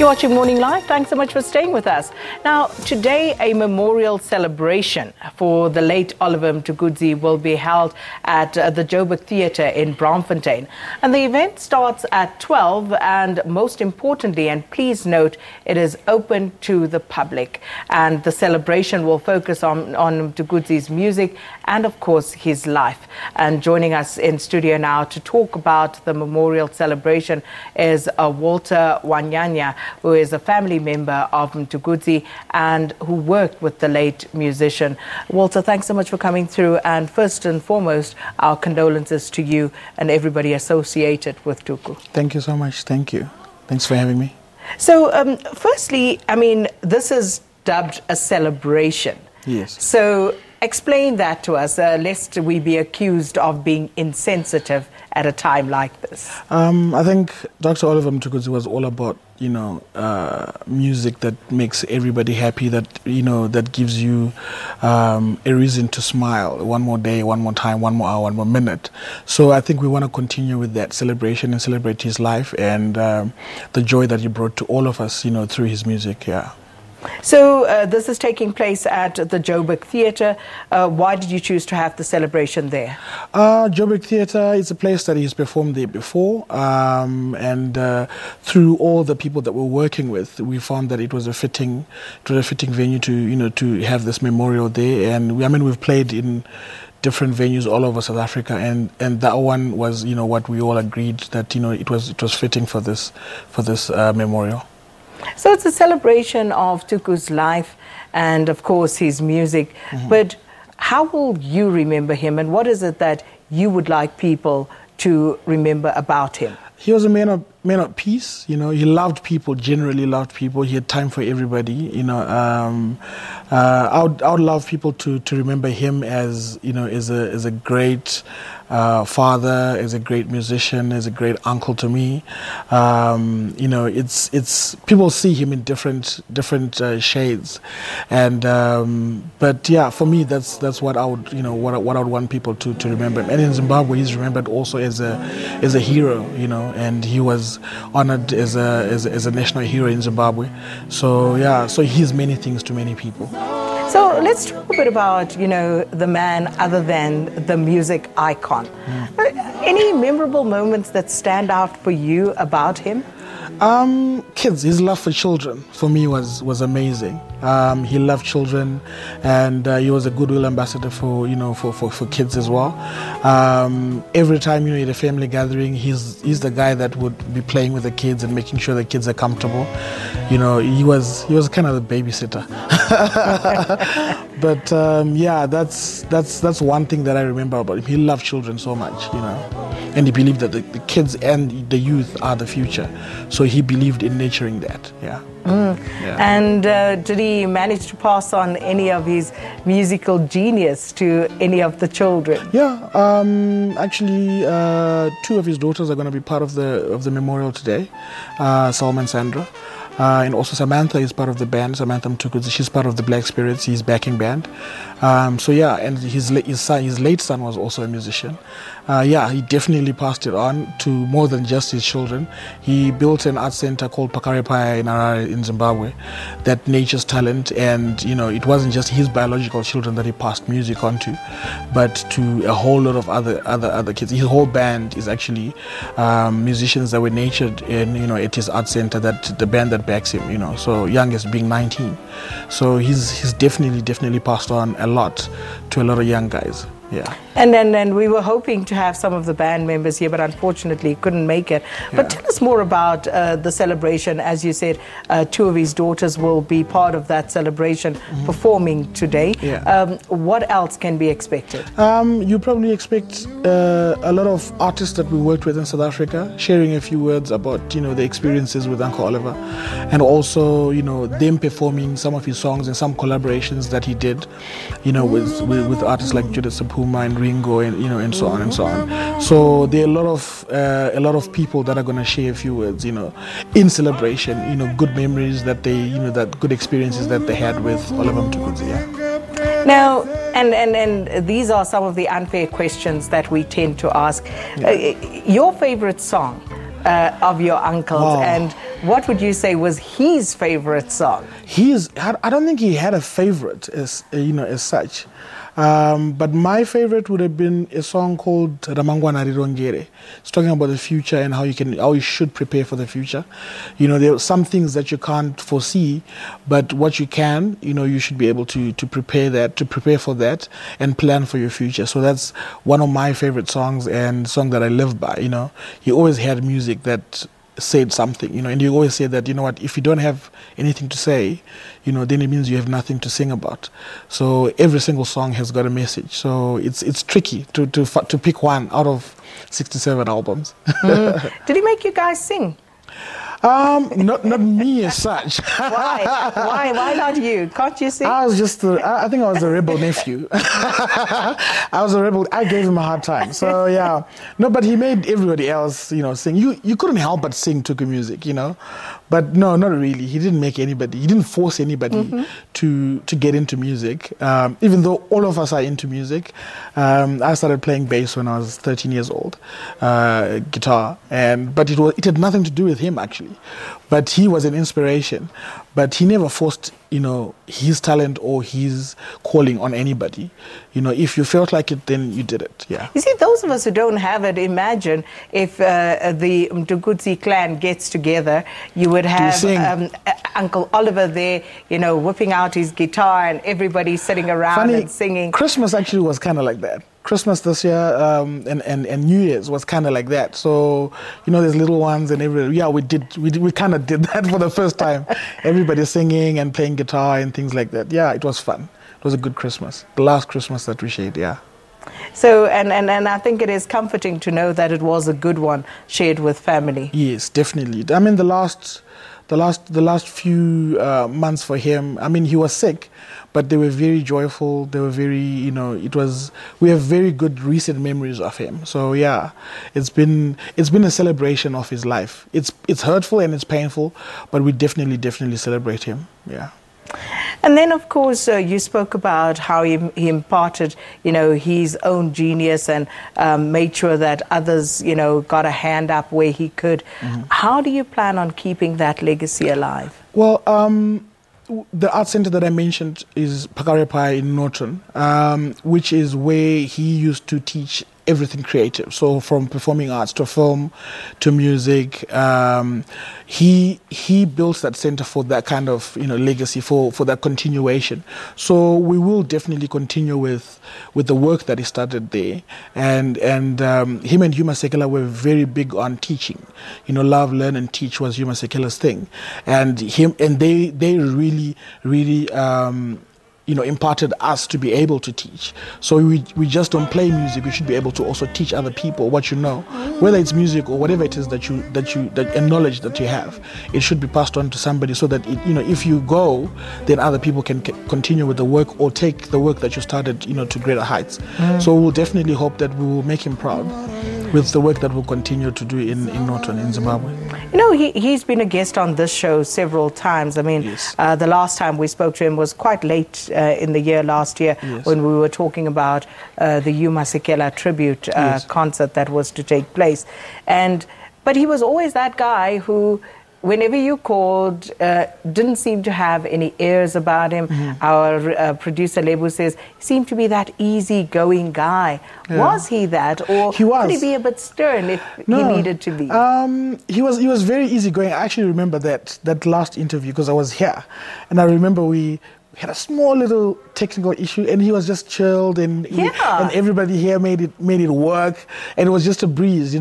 You're watching Morning Live. Thanks so much for staying with us. Now, today, a memorial celebration for the late Oliver Mtukudzi will be held at the Joburg Theatre in Braamfontein. And the event starts at 12, and most importantly, and please note, it is open to the public. And the celebration will focus on Mtukudzi's music and, of course, his life. And joining us in studio now to talk about the memorial celebration is Walter Wanyanya, who is a family member of Mtukudzi and who worked with the late musician. Walter, thanks so much for coming through. And first and foremost, our condolences to you and everybody associated with Tuku. Thank you so much. Thank you. Thanks for having me. So, firstly, I mean, this is dubbed a celebration. Yes. So, explain that to us, lest we be accused of being insensitive at a time like this. I think Dr. Oliver Mtukudzi was all about, music that makes everybody happy, that, that gives you a reason to smile. One more day, one more time, one more hour, one more minute. So I think we want to continue with that celebration and celebrate his life and the joy that he brought to all of us, through his music, yeah. So this is taking place at the Joburg Theatre. Why did you choose to have the celebration there? Joburg Theatre is a place that he's performed there before, and through all the people that we're working with, we found that it was a fitting venue to to have this memorial there. And we've played in different venues all over South Africa, and that one was what we all agreed that it was fitting for this memorial. So it's a celebration of Tuku's life and, of course, his music. Mm-hmm. But how will you remember him, and what is it that you would like people to remember about him? He was a man of peace. He loved people, generally loved people. He had time for everybody. I would love people to remember him as as a great father, as a great musician, as a great uncle to me. It's people see him in different shades, and but yeah, for me that's what I would what I would want people to remember him. And in Zimbabwe, he's remembered also as a hero, and he was honored as a national hero in Zimbabwe. So yeah, so he's many things to many people. So let's talk a bit about, the man other than the music icon. Any memorable moments that stand out for you about him? Kids, his love for children for me was amazing. He loved children, and he was a goodwill ambassador for kids as well. Every time at a family gathering, he's the guy that would be playing with the kids and making sure the kids are comfortable. He was kind of the babysitter. But yeah, that's one thing that I remember about him. He loved children so much, and he believed that the kids and the youth are the future. So he believed in nurturing that. Yeah. Yeah. And did he manage to pass on any of his musical genius to any of the children? Yeah, actually, two of his daughters are going to be part of the memorial today, Salma and Sandra. And also Samantha is part of the band. Samantha Mtukudzi, she's part of the Black Spirits, his backing band. So yeah, and his late son was also a musician. Yeah, he definitely passed it on to more than just his children. He built an art center called Pakarepaya in Harare in Zimbabwe that nurtures talent, and it wasn't just his biological children that he passed music on to, but to a whole lot of other kids. His whole band is actually musicians that were nurtured in at his art center, that the band that backs him, so youngest being 19. So he's definitely passed on a lot to a lot of young guys. Yeah. And then we were hoping to have some of the band members here, but unfortunately couldn't make it. Yeah. But tell us more about the celebration. As you said, two of his daughters will be part of that celebration, performing today. Yeah. What else can be expected? You probably expect a lot of artists that we worked with in South Africa sharing a few words about the experiences with Uncle Oliver, and also them performing some of his songs and some collaborations that he did with artists like Judith Sapuma and Ringo, and so on and so on. So there are a lot of people that are going to share a few words, in celebration, good memories that they, that good experiences that they had with Oliver Mtukudzi. Yeah. Now, and these are some of the unfair questions that we tend to ask. Yeah. Your favorite song of your uncle's, and what would you say was his favorite song? I don't think he had a favorite as such. But my favorite would have been a song called Ramangwana Rirongere. It's talking about the future and how you should prepare for the future. There are some things that you can't foresee, but what you can, you should be able to prepare for that and plan for your future. So that's one of my favorite songs and song that I live by. He always had music that said something, and you always say that, if you don't have anything to say, then it means you have nothing to sing about. So every single song has got a message. So it's tricky to pick one out of 67 albums. Did he make you guys sing? Not me as such. Why not you? Can't you sing? I think I was a rebel nephew. I was a rebel. I gave him a hard time. So yeah, no, but he made everybody else, sing. You couldn't help but sing Tuku music, But no, not really. He didn't make anybody. He didn't force anybody to get into music. Even though all of us are into music, I started playing bass when I was 13 years old, guitar, but it had nothing to do with him actually. But he was an inspiration. But he never forced, his talent or his calling on anybody. If you felt like it, then you did it. Yeah. You see, those of us who don't have it, imagine if the Mtukudzi clan gets together, you would have Uncle Oliver there, whipping out his guitar and everybody sitting around and singing. Christmas actually was kind of like that. Christmas this year and New Year's was kind of like that. So, there's little ones and we kind of did that for the first time. Everybody singing and playing guitar and things like that. Yeah, it was fun. It was a good Christmas. The last Christmas that we shared, yeah. So, and I think it is comforting to know that it was a good one shared with family. Yes, definitely. I mean, the last few months for him, I mean, he was sick, but they were very joyful. They were very, we have very good recent memories of him. So yeah, it's been a celebration of his life. It's hurtful and it's painful, but we definitely celebrate him. Yeah. And then, of course, you spoke about how he imparted, his own genius and made sure that others, got a hand up where he could. How do you plan on keeping that legacy alive? Well, the art center that I mentioned is Pakarepai in Norton, which is where he used to teach everything creative. So from performing arts to film to music, he built that center for that kind of legacy, for that continuation. So we will definitely continue with the work that he started there. And him and Huma Sekela were very big on teaching. Love, learn, and teach was Huma Sekela's thing. And they really imparted us to be able to teach. So we just don't play music. We should be able to also teach other people what you know, whether it's music or whatever it is that knowledge that you have. It should be passed on to somebody so that if you go, then other people can continue with the work or take the work that you started, to greater heights. So we'll definitely hope that we will make him proud with the work that we'll continue to do in Norton, in Zimbabwe. He's been a guest on this show several times. I mean, yes. The last time we spoke to him was quite late in the year last year, yes, when we were talking about the Huma Sekela tribute yes, concert that was to take place. But he was always that guy who, whenever you called, didn't seem to have any airs about him. Our producer Lebu says he seemed to be that easygoing guy. Yeah. Was he that, or could he be a bit stern if he needed to be? He was very easygoing. I actually remember that last interview because I was here, and I remember we had a small little technical issue, and he was just chilled, and everybody here made it work, and it was just a breeze,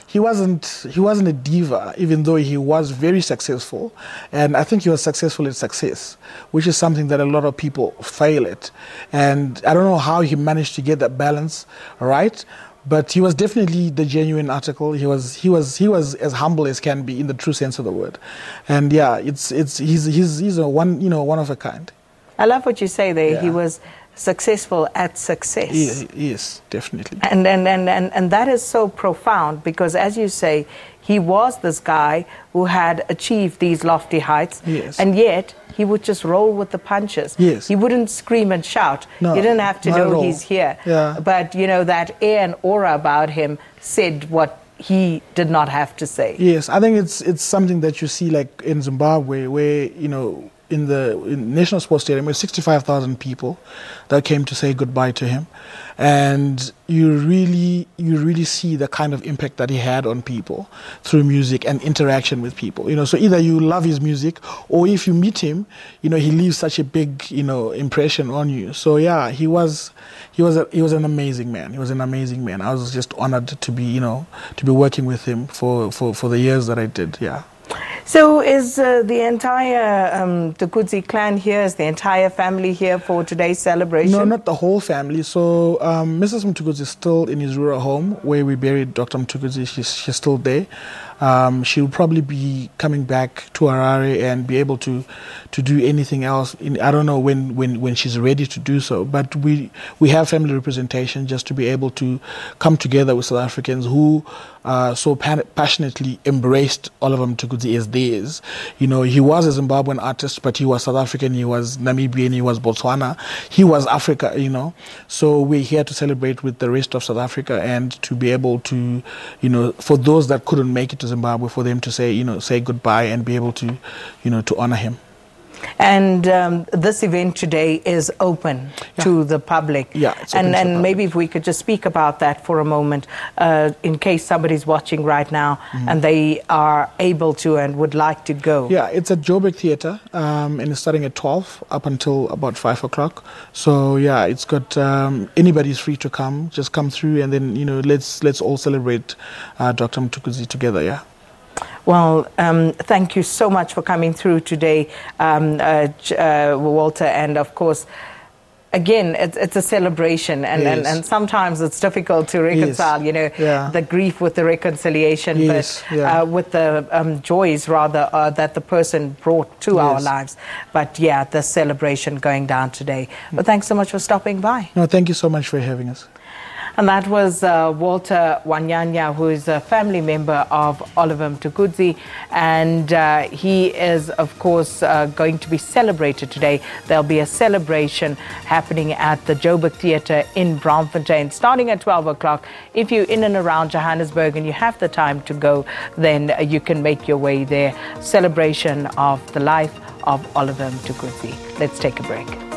He wasn't a diva, even though he was very successful, and I think he was successful at success, which is something that a lot of people fail at, and I don't know how he managed to get that balance right. But he was definitely the genuine article. He was as humble as can be in the true sense of the word, and yeah, he's a one of a kind. I love what you say there. Yeah. He was successful at success. Yes, definitely. And that is so profound because, as you say, he was this guy who had achieved these lofty heights, yes, and yet he would just roll with the punches. Yes. He wouldn't scream and shout. No, you didn't have to know he's here. Yeah. But, that air and aura about him said what he did not have to say. Yes, I think it's something that you see like in Zimbabwe, where, you know, in National Sports Stadium, with 65,000 people that came to say goodbye to him, and you really see the kind of impact that he had on people through music and interaction with people. You know, so either you love his music, or if you meet him, you know, he leaves such a big, you know, impression on you. So yeah, he was an amazing man. He was an amazing man. I was just honored to be, you know, to be working with him for the years that I did. Yeah. So is the entire Mtukudzi clan here? Is the entire family here for today's celebration? No, not the whole family. So Mrs. Mtukudzi is still in his rural home where we buried Dr. Mtukudzi. She's still there. She'll probably be coming back to Harare and be able to do anything else. I don't know when she's ready to do so. But we have family representation just to be able to come together with South Africans who so passionately embraced Oliver Mtukudzi as theirs. You know, he was a Zimbabwean artist, but he was South African, he was Namibian, he was Botswana, he was Africa, you know. So we're here to celebrate with the rest of South Africa and to be able to, you know, for those that couldn't make it to Zimbabwe, for them to say, you know, say goodbye and be able to, you know, to honor him. And this event today is open to the public. Yeah, it's open to the public. Maybe if we could just speak about that for a moment, in case somebody's watching right now and they are able to and would like to go. Yeah, it's at Joburg Theatre, and it's starting at 12 up until about 5 o'clock. So yeah, it's got anybody's free to come. Just come through, and then, you know, let's all celebrate Dr. Mtukudzi together. Yeah. Well, thank you so much for coming through today, Walter. And of course, again, it's a celebration, and sometimes it's difficult to reconcile, you know, the grief with the reconciliation, but with the joys, rather, that the person brought to our lives. But yeah, the celebration going down today. But thanks so much for stopping by. No, thank you so much for having us. And that was Walter Wanyanya, who is a family member of Oliver Mtukudzi, and he is, of course, going to be celebrated today. There'll be a celebration happening at the Joburg Theatre in Braamfontein, starting at 12 o'clock. If you're in and around Johannesburg and you have the time to go, then you can make your way there. Celebration of the life of Oliver Mtukudzi. Let's take a break.